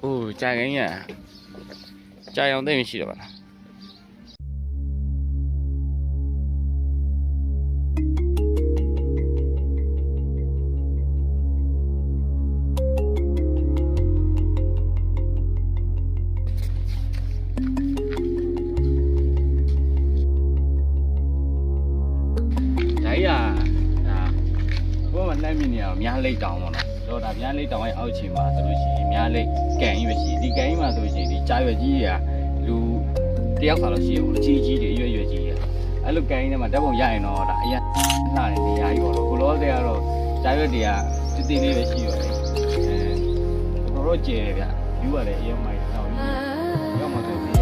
哦，加根呀，加样等于是了吧？哎呀，啊，我们那边呢，面累တောင်ပေါ့နော်။တော့ဒါ面累တောင်ရဲ့အောက်ခြေမှာဆိုလို့ရှိရင်面累ကန်ကြီးပဲရှိဒီကန်ကြီးမှာဆိုလို့ရှိရင်ဒီကြာရွယ်ကြီးတွေကလူတယောက်စာလို့ရှိရပေါ့။အကြီးကြီးတွေရွယ်ကြီးတွေ။အဲ့လိုကန်ကြီးထဲမှာဓာတ်ပုံရရင်တော့ဒါအရင်နှားတယ်နေရာကြီးပေါ့နော်။ကိုလောတဲ့ကတော့ကြာရွယ်တွေကတိတိလေးပဲရှိရောတယ်။တော်တော်ကျယ်ဗျ။ view ကလည်းအရင်မှတောင်ကြီး။ရောက်မှဆိုဒီ